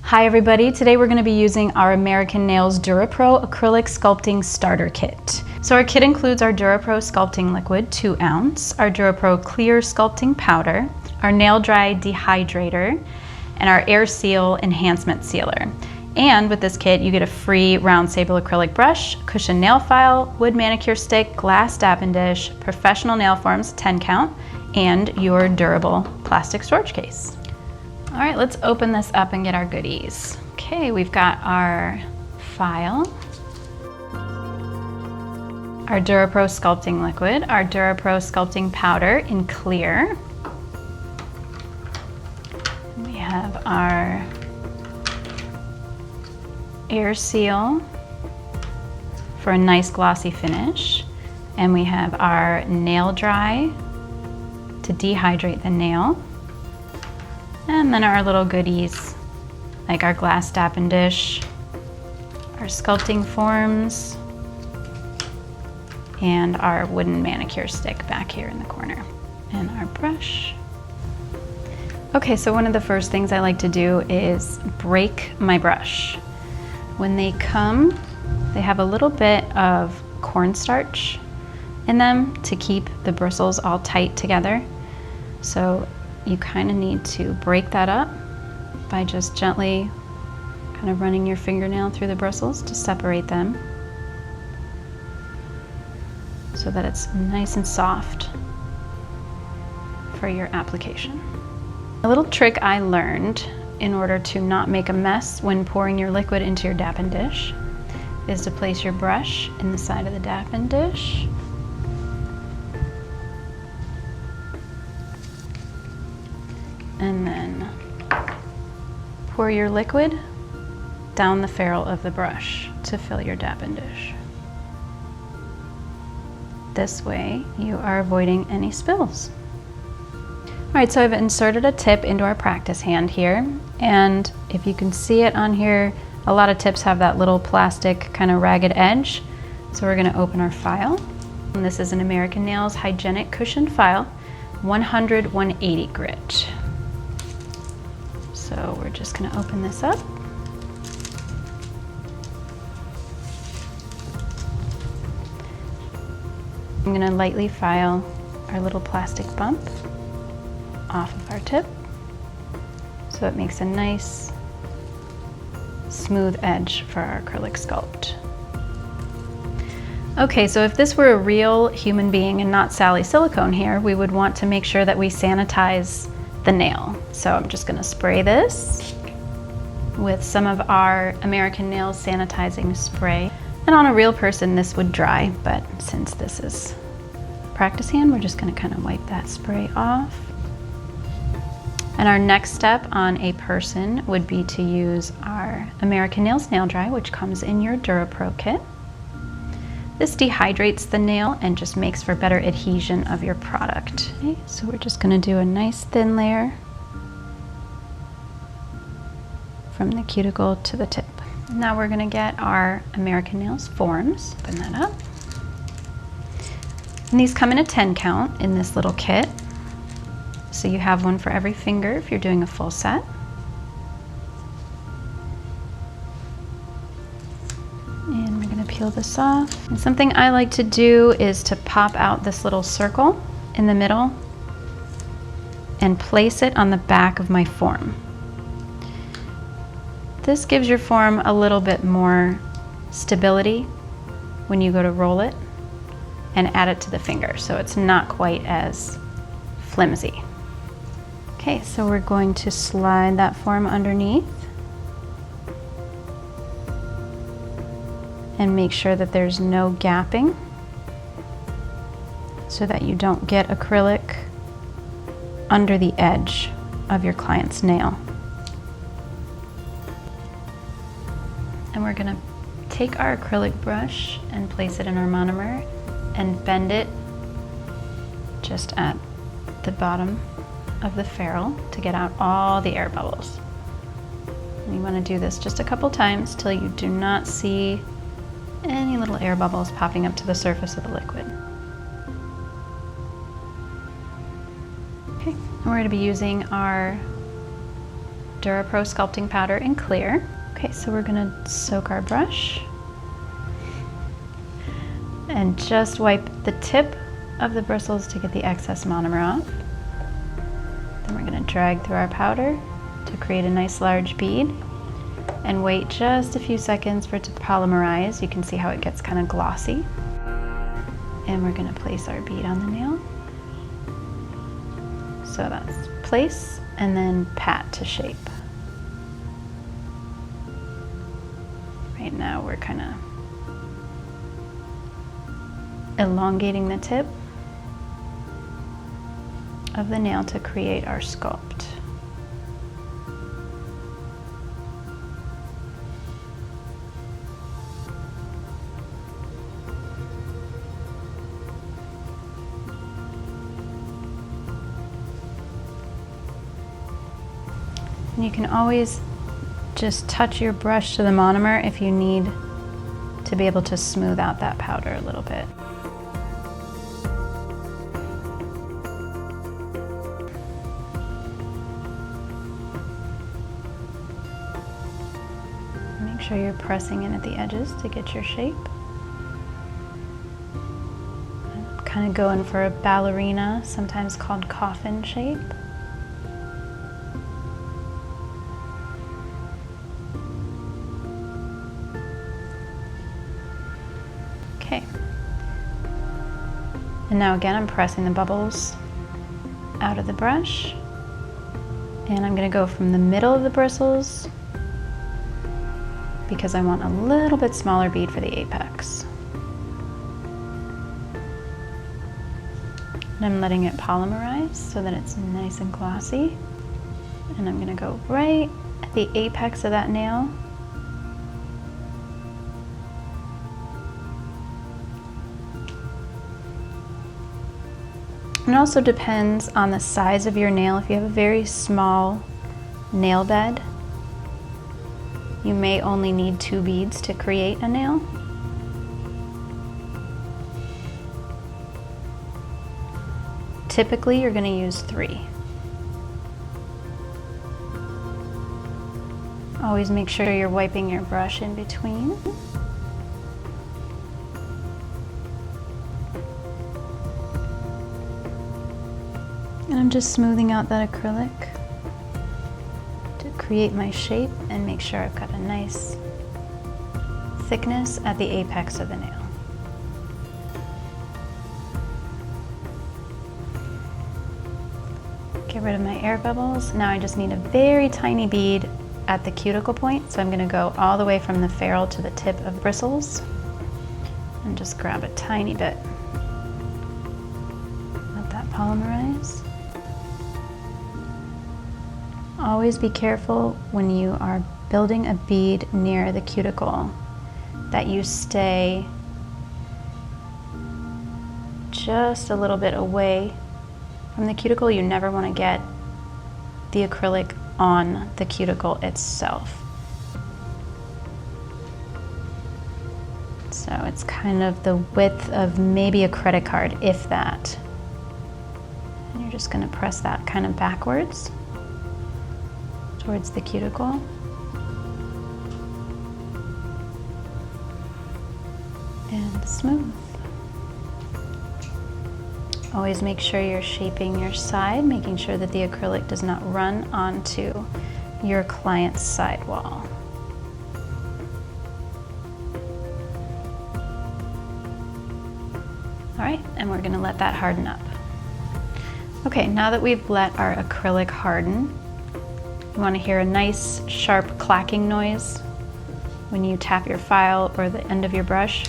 Hi everybody, today we're going to be using our Americanails DuraPro Acrylic Sculpting Starter Kit. So our kit includes our DuraPro Sculpting Liquid 2 ounce, our DuraPro Clear Sculpting Powder, our Nail Dry Dehydrator, and our Air Seal Enhancement Sealer. And with this kit you get a free round sable acrylic brush, cushion nail file, wood manicure stick, glass dab and dish, professional nail forms 10 count, and your durable plastic storage case. All right, let's open this up and get our goodies. Okay, we've got our file, our DuraPro Sculpting Liquid, our DuraPro Sculpting Powder in clear. We have our Air Seal for a nice glossy finish. And we have our Nail Dry to dehydrate the nail. And then our little goodies, like our glass dap and dish, our sculpting forms, and our wooden manicure stick back here in the corner, and our brush. Okay, so one of the first things I like to do is break my brush. When they come, they have a little bit of cornstarch in them to keep the bristles all tight together. So you kind of need to break that up by just gently kind of running your fingernail through the bristles to separate them so that it's nice and soft for your application. A little trick I learned in order to not make a mess when pouring your liquid into your dap and dish is to place your brush in the side of the dap and dish. And then pour your liquid down the ferrule of the brush to fill your dap and dish. This way you are avoiding any spills. All right, so I've inserted a tip into our practice hand here, and if you can see it on here, a lot of tips have that little plastic kind of ragged edge. So we're gonna open our file. And this is an Americanails Hygienic Cushion File, 100/180 grit. So we're just going to open this up. I'm going to lightly file our little plastic bump off of our tip so it makes a nice smooth edge for our acrylic sculpt. Okay, so if this were a real human being and not Sally Silicone here, we would want to make sure that we sanitize the nail. So I'm just going to spray this with some of our Americanails sanitizing spray. And on a real person this would dry, but since this is practice hand, we're just going to kind of wipe that spray off. And our next step on a person would be to use our Americanails Nail Dry, which comes in your DuraPro kit. This dehydrates the nail and just makes for better adhesion of your product. Okay, so we're just going to do a nice thin layer from the cuticle to the tip. Now we're going to get our Americanails forms. Open that up. And these come in a 10 count in this little kit. So you have one for every finger if you're doing a full set. And we're going to peel this off. And something I like to do is to pop out this little circle in the middle and place it on the back of my form. This gives your form a little bit more stability when you go to roll it and add it to the finger, so it's not quite as flimsy. Okay, so we're going to slide that form underneath and make sure that there's no gapping so that you don't get acrylic under the edge of your client's nail. And we're going to take our acrylic brush and place it in our monomer and bend it just at the bottom of the ferrule to get out all the air bubbles. And you want to do this just a couple times till you do not see any little air bubbles popping up to the surface of the liquid. Okay, and we're going to be using our DuraPro sculpting powder in clear. Okay, so we're gonna soak our brush and just wipe the tip of the bristles to get the excess monomer off. Then we're gonna drag through our powder to create a nice large bead and wait just a few seconds for it to polymerize. You can see how it gets kind of glossy. And we're gonna place our bead on the nail. So that's place and then pat to shape. Right now we're kind of elongating the tip of the nail to create our sculpt. And you can always just touch your brush to the monomer if you need to be able to smooth out that powder a little bit. Make sure you're pressing in at the edges to get your shape. I'm kind of going for a ballerina, sometimes called coffin shape. Okay. And now again, I'm pressing the bubbles out of the brush. And I'm going to go from the middle of the bristles because I want a little bit smaller bead for the apex. And I'm letting it polymerize so that it's nice and glossy. And I'm going to go right at the apex of that nail. It also depends on the size of your nail. If you have a very small nail bed, you may only need 2 beads to create a nail. Typically, you're going to use 3. Always make sure you're wiping your brush in between. And I'm just smoothing out that acrylic to create my shape and make sure I've got a nice thickness at the apex of the nail. Get rid of my air bubbles. Now I just need a very tiny bead at the cuticle point, so I'm going to go all the way from the ferrule to the tip of bristles and just grab a tiny bit. Let that polymerize. Always be careful when you are building a bead near the cuticle that you stay just a little bit away from the cuticle. You never want to get the acrylic on the cuticle itself. So it's kind of the width of maybe a credit card, if that. And you're just going to press that kind of backwards towards the cuticle. And smooth. Always make sure you're shaping your side, making sure that the acrylic does not run onto your client's sidewall. All right, and we're gonna let that harden up. Okay, now that we've let our acrylic harden, you wanna hear a nice, sharp clacking noise when you tap your file or the end of your brush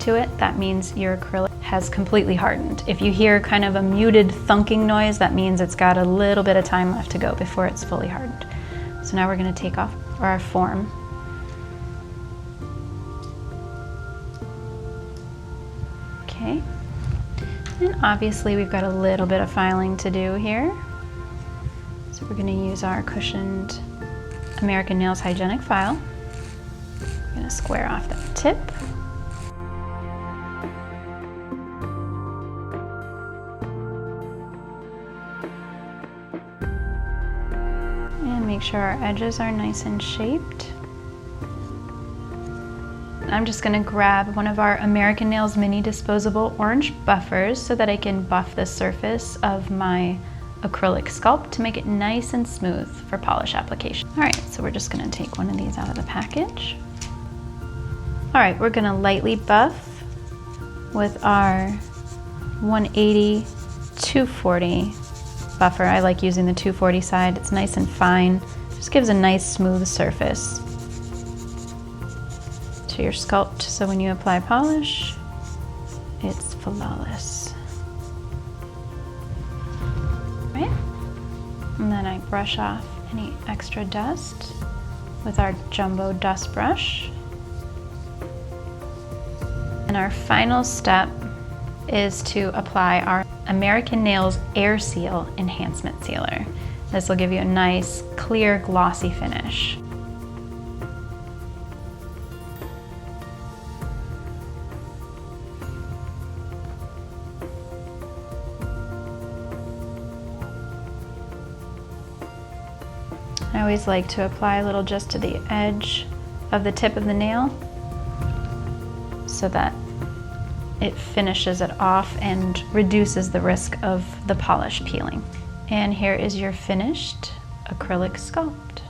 to it. That means your acrylic has completely hardened. If you hear kind of a muted thunking noise, that means it's got a little bit of time left to go before it's fully hardened. So now we're gonna take off our form. Okay, and obviously we've got a little bit of filing to do here. So we're gonna use our cushioned Americanails hygienic file. I'm gonna square off that tip. Make sure our edges are nice and shaped. I'm just gonna grab one of our Americanails mini disposable orange buffers so that I can buff the surface of my acrylic sculpt to make it nice and smooth for polish application. All right, so we're just gonna take one of these out of the package. All right, we're gonna lightly buff with our 180 240 buffer. I like using the 240 side. It's nice and fine. Just gives a nice smooth surface to your sculpt, so when you apply polish, it's flawless. Right? And then I brush off any extra dust with our jumbo dust brush. And our final step is to apply our Americanails Air Seal Enhancement Sealer. This will give you a nice, clear, glossy finish. I always like to apply a little just to the edge of the tip of the nail so that it finishes it off and reduces the risk of the polish peeling. And here is your finished acrylic sculpt.